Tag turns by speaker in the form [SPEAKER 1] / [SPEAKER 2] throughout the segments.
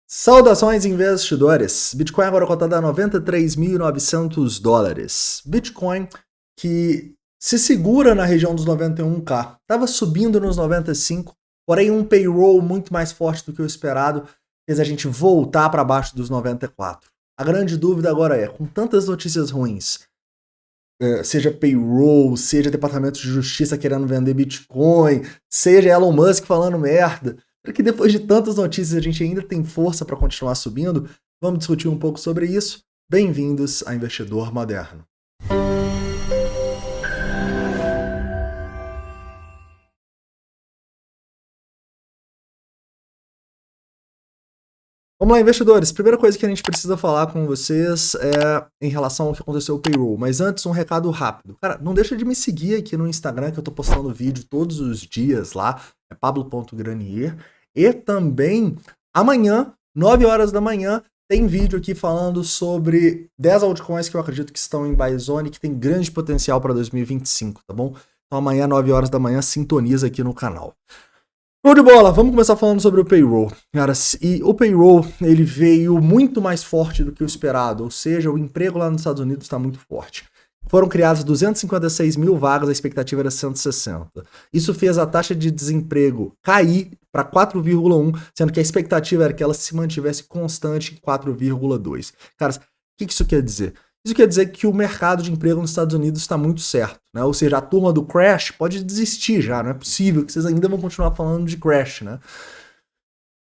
[SPEAKER 1] Saudações, investidores! Bitcoin agora cotado a $93.900. Bitcoin que se segura na região dos 91k. Estava subindo nos 95, porém um payroll muito mais forte do que o esperado fez a gente voltar para baixo dos 94. A grande dúvida agora é, com tantas notícias ruins, seja payroll, seja Departamento de Justiça querendo vender Bitcoin, seja Elon Musk falando merda, para que depois de tantas notícias a gente ainda tem força para continuar subindo, vamos discutir um pouco sobre isso. Bem-vindos a Investidor Moderno. Vamos lá, investidores. Primeira coisa que a gente precisa falar com vocês é em relação ao que aconteceu com o payroll. Mas antes, um recado rápido. Cara, não deixa de me seguir aqui no Instagram, que eu tô postando vídeo todos os dias lá. É pablo.granier. E também, amanhã, 9 horas da manhã, tem vídeo aqui falando sobre 10 altcoins que eu acredito que estão em buy zone, que tem grande potencial para 2025, tá bom? Então amanhã, 9 horas da manhã, sintoniza aqui no canal. Show de bola, vamos começar falando sobre o payroll. Cara, e o payroll, ele veio muito mais forte do que o esperado, ou seja, o emprego lá nos Estados Unidos está muito forte. Foram criadas 256 mil vagas, a expectativa era 160. Isso fez a taxa de desemprego cair para 4,1, sendo que a expectativa era que ela se mantivesse constante em 4,2. Cara, o que isso quer dizer? Isso quer dizer que o mercado de emprego nos Estados Unidos está muito certo, né? Ou seja, a turma do crash pode desistir já, não é possível que vocês ainda vão continuar falando de crash, né?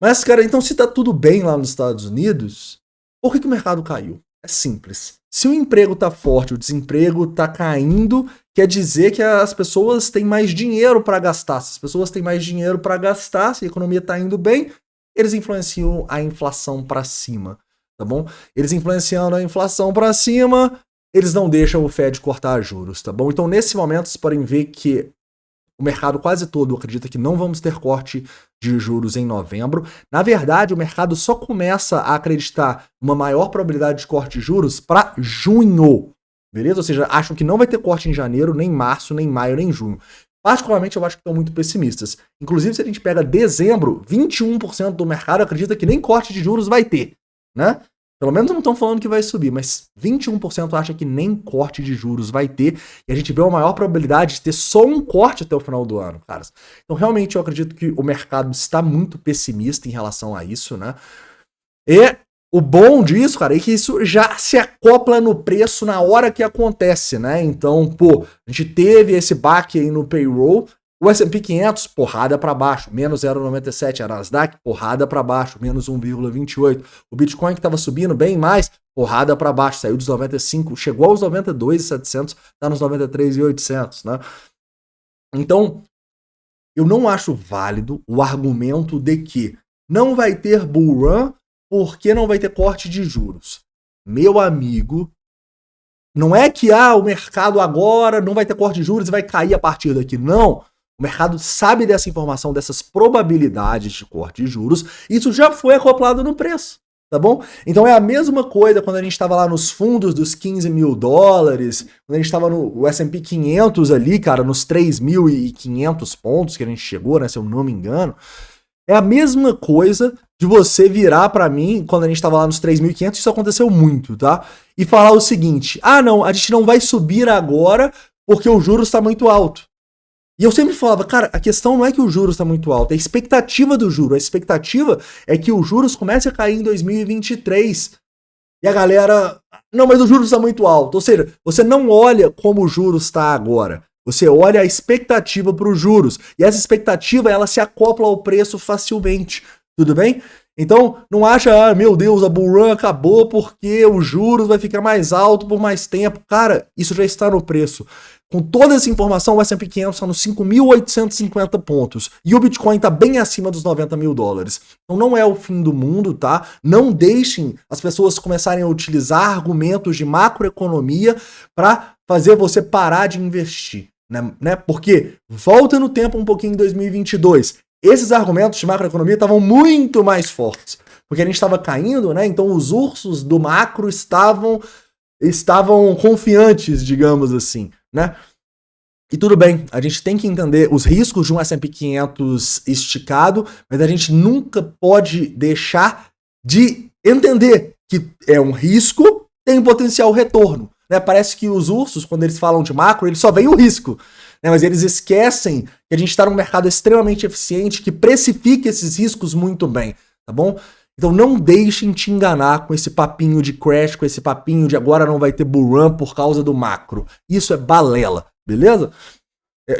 [SPEAKER 1] Mas, cara, então se tá tudo bem lá nos Estados Unidos, por que o mercado caiu? É simples. Se o emprego tá forte, o desemprego tá caindo, quer dizer que as pessoas têm mais dinheiro para gastar. Se as pessoas têm mais dinheiro para gastar, se a economia tá indo bem, eles influenciam a inflação para cima. Tá bom? Eles influenciando a inflação para cima, eles não deixam o Fed cortar juros, tá bom? Então, nesse momento, vocês podem ver que o mercado quase todo acredita que não vamos ter corte de juros em novembro. Na verdade, o mercado só começa a acreditar uma maior probabilidade de corte de juros para junho, beleza? Ou seja, acham que não vai ter corte em janeiro, nem março, nem maio, nem junho. Particularmente, eu acho que estão muito pessimistas. Inclusive, se a gente pega dezembro, 21% do mercado acredita que nem corte de juros vai ter. Né? Pelo menos não estão falando que vai subir, mas 21% acha que nem corte de juros vai ter, e a gente vê uma maior probabilidade de ter só um corte até o final do ano, caras. Então, realmente, eu acredito que o mercado está muito pessimista em relação a isso, né? E o bom disso, cara, é que isso já se acopla no preço na hora que acontece, né? Então, pô, a gente teve esse baque aí no payroll. O S&P 500, porrada para baixo, menos 0,97. A Nasdaq, porrada para baixo, menos 1,28. O Bitcoin, que estava subindo bem mais, porrada para baixo, saiu dos 95, chegou aos 92.700, está nos 93.800, né? Então, eu não acho válido o argumento de que não vai ter bull run porque não vai ter corte de juros. Meu amigo, não é que o mercado agora não vai ter corte de juros e vai cair a partir daqui, não. O mercado sabe dessa informação, dessas probabilidades de corte de juros. Isso já foi acoplado no preço, tá bom? Então é a mesma coisa quando a gente estava lá nos fundos dos 15 mil dólares, quando a gente estava no S&P 500 ali, cara, nos 3.500 pontos que a gente chegou, né, se eu não me engano. É a mesma coisa de você virar para mim, quando a gente estava lá nos 3.500, isso aconteceu muito, tá? E falar o seguinte, não, a gente não vai subir agora porque o juros está muito alto. E eu sempre falava, cara, a questão não é que o juros está muito alto, é a expectativa do juro. A expectativa é que o juros comece a cair em 2023. E a galera, não, mas o juros está muito alto. Ou seja, você não olha como o juros está agora. Você olha a expectativa para os juros. E essa expectativa, ela se acopla ao preço facilmente. Tudo bem? Então, não acha, meu Deus, a bull run acabou porque o juros vai ficar mais alto por mais tempo. Cara, isso já está no preço. Com toda essa informação, o S&P 500 está nos 5.850 pontos. E o Bitcoin está bem acima dos 90 mil dólares. Então não é o fim do mundo, tá? Não deixem as pessoas começarem a utilizar argumentos de macroeconomia para fazer você parar de investir. Né? Porque volta no tempo um pouquinho em 2022. Esses argumentos de macroeconomia estavam muito mais fortes. Porque a gente estava caindo, né? Então os ursos do macro estavam confiantes, digamos assim, né? E tudo bem, a gente tem que entender os riscos de um S&P 500 esticado, mas a gente nunca pode deixar de entender que é um risco, tem um potencial retorno. Né? Parece que os ursos, quando eles falam de macro, eles só veem o risco. Né? Mas eles esquecem que a gente está num mercado extremamente eficiente que precifica esses riscos muito bem, tá bom? Então não deixem te enganar com esse papinho de crash, com esse papinho de agora não vai ter bull run por causa do macro. Isso é balela, beleza?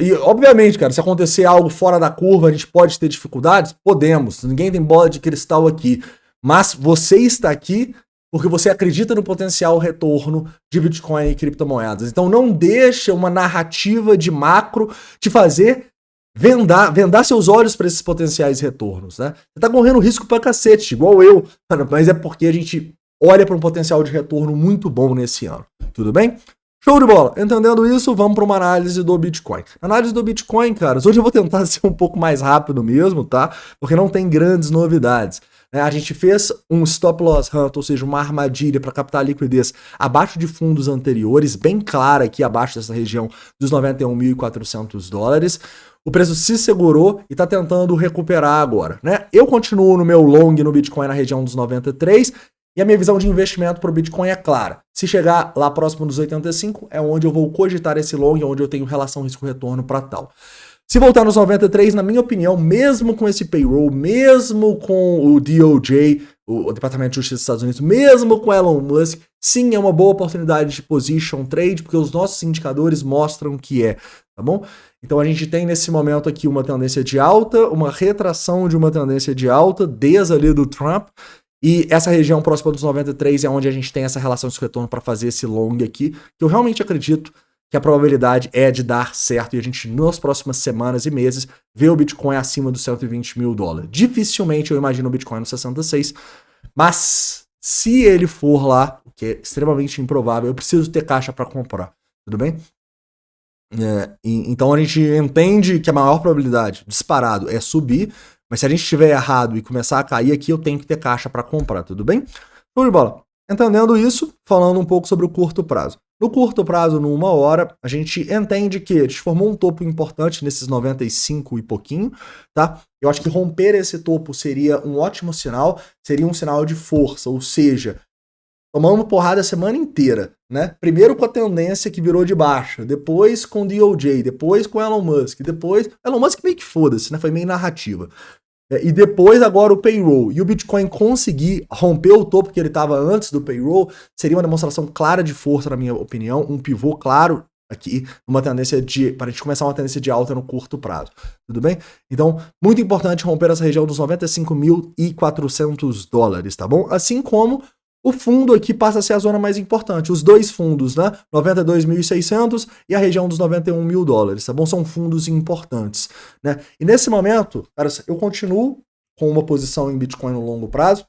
[SPEAKER 1] E obviamente, cara, se acontecer algo fora da curva, a gente pode ter dificuldades? Podemos, ninguém tem bola de cristal aqui. Mas você está aqui porque você acredita no potencial retorno de Bitcoin e criptomoedas. Então não deixa uma narrativa de macro te fazer vendar seus olhos para esses potenciais retornos, né? Você tá correndo risco pra cacete, igual eu, mas é porque a gente olha para um potencial de retorno muito bom nesse ano. Tudo bem? Show de bola! Entendendo isso, vamos para uma análise do Bitcoin. Análise do Bitcoin, caras, hoje eu vou tentar ser um pouco mais rápido mesmo, tá? Porque não tem grandes novidades. A gente fez um stop loss hunt, ou seja, uma armadilha para captar liquidez abaixo de fundos anteriores, bem clara aqui abaixo dessa região dos 91.400 dólares. O preço se segurou e está tentando recuperar agora, né? Eu continuo no meu long no Bitcoin na região dos 93 e a minha visão de investimento para o Bitcoin é clara. Se chegar lá próximo dos 85 é onde eu vou cogitar esse long, onde eu tenho relação risco-retorno para tal. Se voltar nos 93, na minha opinião, mesmo com esse payroll, mesmo com o DOJ, o Departamento de Justiça dos Estados Unidos, mesmo com Elon Musk, sim, é uma boa oportunidade de position trade, porque os nossos indicadores mostram que é, tá bom? Então a gente tem nesse momento aqui uma tendência de alta, uma retração de uma tendência de alta, desde ali do Trump, e essa região próxima dos 93 é onde a gente tem essa relação de retorno para fazer esse long aqui, que eu realmente acredito que a probabilidade é de dar certo e a gente, nas próximas semanas e meses, vê o Bitcoin acima dos 120 mil dólares. Dificilmente eu imagino o Bitcoin no 66, mas se ele for lá, o que é extremamente improvável, eu preciso ter caixa para comprar, tudo bem? Então a gente entende que a maior probabilidade, disparado, é subir, mas se a gente estiver errado e começar a cair aqui, eu tenho que ter caixa para comprar, tudo bem? Show de bola. Entendendo isso, falando um pouco sobre o curto prazo. No curto prazo, numa hora, a gente entende que a gente formou um topo importante nesses 95 e pouquinho, tá? Eu acho que romper esse topo seria um ótimo sinal, seria um sinal de força, ou seja, tomando porrada a semana inteira, né? Primeiro com a tendência que virou de baixa, depois com o DOJ, depois com o Elon Musk, depois... Elon Musk meio que foda-se, né? Foi meio narrativa. E depois agora o payroll. E o Bitcoin conseguir romper o topo que ele estava antes do payroll seria uma demonstração clara de força, na minha opinião, um pivô claro aqui, uma tendência para a gente começar uma tendência de alta no curto prazo. Tudo bem? Então, muito importante romper essa região dos 95.400 dólares, tá bom? Assim como o fundo aqui passa a ser a zona mais importante. Os dois fundos, né? 92.600 e a região dos 91 mil dólares, tá bom? São fundos importantes, né? E nesse momento, cara, eu continuo com uma posição em Bitcoin no longo prazo.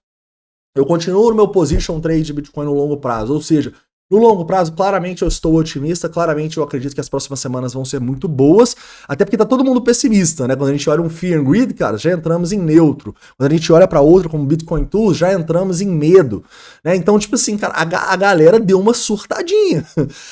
[SPEAKER 1] Eu continuo no meu position trade de Bitcoin no longo prazo. Ou seja, no longo prazo, claramente eu estou otimista, claramente eu acredito que as próximas semanas vão ser muito boas, até porque tá todo mundo pessimista, né? Quando a gente olha um Fear and Greed, cara, já entramos em neutro. Quando a gente olha para outro como Bitcoin Tools, já entramos em medo, né? Então, tipo assim, cara, a galera deu uma surtadinha.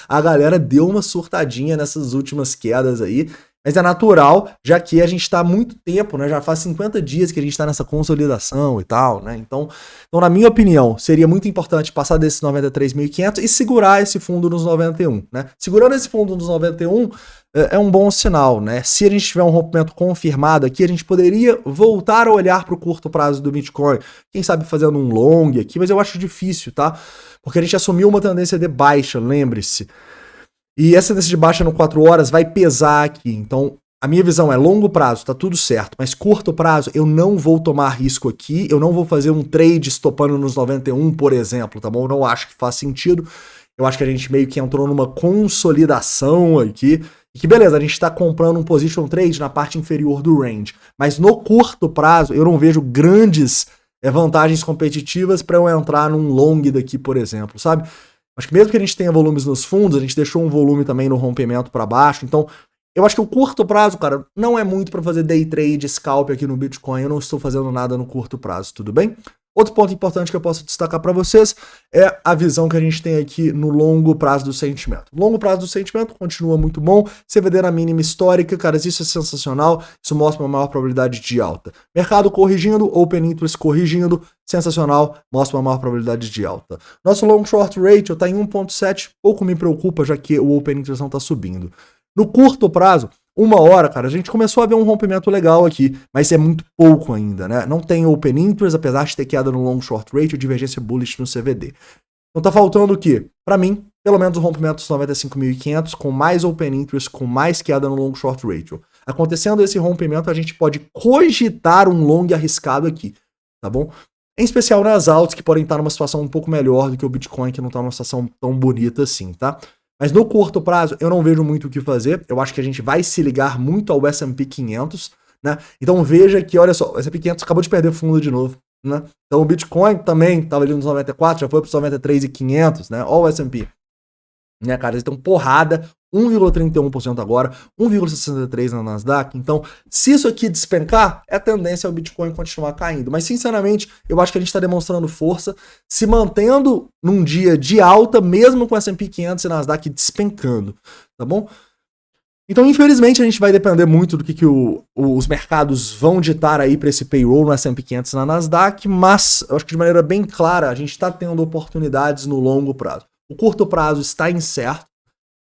[SPEAKER 1] A galera deu uma surtadinha nessas últimas quedas aí. Mas é natural, já que a gente está há muito tempo, né? Já faz 50 dias que a gente está nessa consolidação e tal, né? Então, na minha opinião, seria muito importante passar desses 93.500 e segurar esse fundo nos 91, né? Segurando esse fundo nos 91 é um bom sinal, né? Se a gente tiver um rompimento confirmado aqui, a gente poderia voltar a olhar para o curto prazo do Bitcoin. Quem sabe fazendo um long aqui, mas eu acho difícil, tá? Porque a gente assumiu uma tendência de baixa, lembre-se. E essa tendência de baixa no 4 horas vai pesar aqui. Então, a minha visão é longo prazo, tá tudo certo. Mas curto prazo, eu não vou tomar risco aqui. Eu não vou fazer um trade estopando nos 91, por exemplo, tá bom? Eu não acho que faz sentido. Eu acho que a gente meio que entrou numa consolidação aqui. E que beleza, a gente tá comprando um position trade na parte inferior do range. Mas no curto prazo, eu não vejo grandes vantagens competitivas para eu entrar num long daqui, por exemplo, sabe? Acho que mesmo que a gente tenha volumes nos fundos, a gente deixou um volume também no rompimento para baixo. Então, eu acho que o curto prazo, cara, não é muito para fazer day trade, scalp aqui no Bitcoin. Eu não estou fazendo nada no curto prazo, tudo bem? Outro ponto importante que eu posso destacar para vocês é a visão que a gente tem aqui no longo prazo do sentimento. O longo prazo do sentimento continua muito bom, CVD na mínima histórica, cara, isso é sensacional, isso mostra uma maior probabilidade de alta. Mercado corrigindo, Open Interest corrigindo, sensacional, mostra uma maior probabilidade de alta. Nosso long short ratio está em 1.7, pouco me preocupa, já que o Open Interest não está subindo. No curto prazo, 1 hora, cara, a gente começou a ver um rompimento legal aqui, mas é muito pouco ainda, né? Não tem Open Interest, apesar de ter queda no Long Short Ratio, divergência bullish no CVD. Então tá faltando o quê? Pra mim, pelo menos o rompimento dos 95.500, com mais Open Interest, com mais queda no Long Short Ratio. Acontecendo esse rompimento, a gente pode cogitar um long arriscado aqui, tá bom? Em especial nas altas, que podem estar numa situação um pouco melhor do que o Bitcoin, que não tá numa situação tão bonita assim, tá? Mas no curto prazo, eu não vejo muito o que fazer. Eu acho que a gente vai se ligar muito ao S&P 500, né? Então veja que, olha só, o S&P 500 acabou de perder fundo de novo, né? Então o Bitcoin também estava ali nos 94, já foi para os 93.500, né? Olha o S&P. Né, cara, eles estão porrada, 1,31% agora, 1,63% na Nasdaq. Então, se isso aqui despencar, é a tendência ao Bitcoin continuar caindo. Mas, sinceramente, eu acho que a gente está demonstrando força, se mantendo num dia de alta, mesmo com o S&P 500 e Nasdaq despencando, tá bom? Então, infelizmente, a gente vai depender muito do que os mercados vão ditar aí para esse payroll no S&P 500 e na Nasdaq, mas eu acho que de maneira bem clara, a gente está tendo oportunidades no longo prazo. O curto prazo está incerto,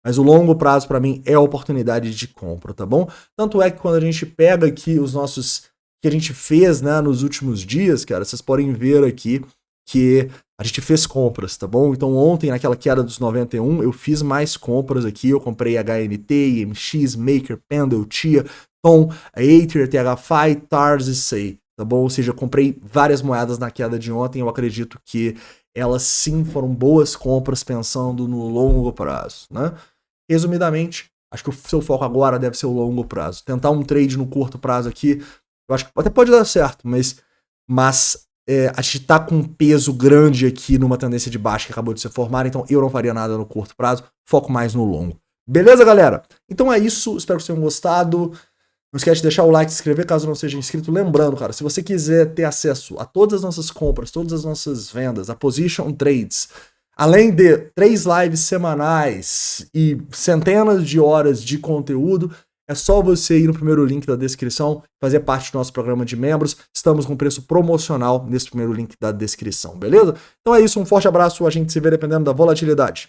[SPEAKER 1] mas o longo prazo para mim é a oportunidade de compra, tá bom? Tanto é que quando a gente pega aqui os nossos que a gente fez, né, nos últimos dias, cara, vocês podem ver aqui que a gente fez compras, tá bom? Então ontem, naquela queda dos 91, eu fiz mais compras aqui, eu comprei HNT, IMX, Maker, Pendle, Tia, Tom, Aether, THFi, TARS e SEI, tá bom? Ou seja, eu comprei várias moedas na queda de ontem, eu acredito que elas sim foram boas compras pensando no longo prazo, né? Resumidamente, acho que o seu foco agora deve ser o longo prazo. Tentar um trade no curto prazo aqui, eu acho que até pode dar certo, mas a gente tá com um peso grande aqui numa tendência de baixa que acabou de se formar, então eu não faria nada no curto prazo, foco mais no longo. Beleza, galera? Então é isso, espero que vocês tenham gostado. Não esquece de deixar o like, se inscrever caso não seja inscrito. Lembrando, cara, se você quiser ter acesso a todas as nossas compras, todas as nossas vendas, a Position Trades, além de 3 lives semanais e centenas de horas de conteúdo, é só você ir no primeiro link da descrição, fazer parte do nosso programa de membros. Estamos com preço promocional nesse primeiro link da descrição, beleza? Então é isso, um forte abraço, a gente se vê dependendo da volatilidade.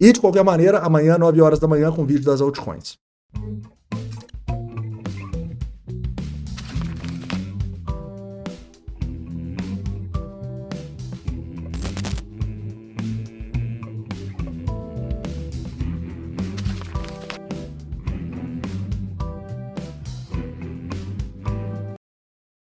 [SPEAKER 1] E de qualquer maneira, amanhã, 9 horas da manhã, com vídeo das altcoins.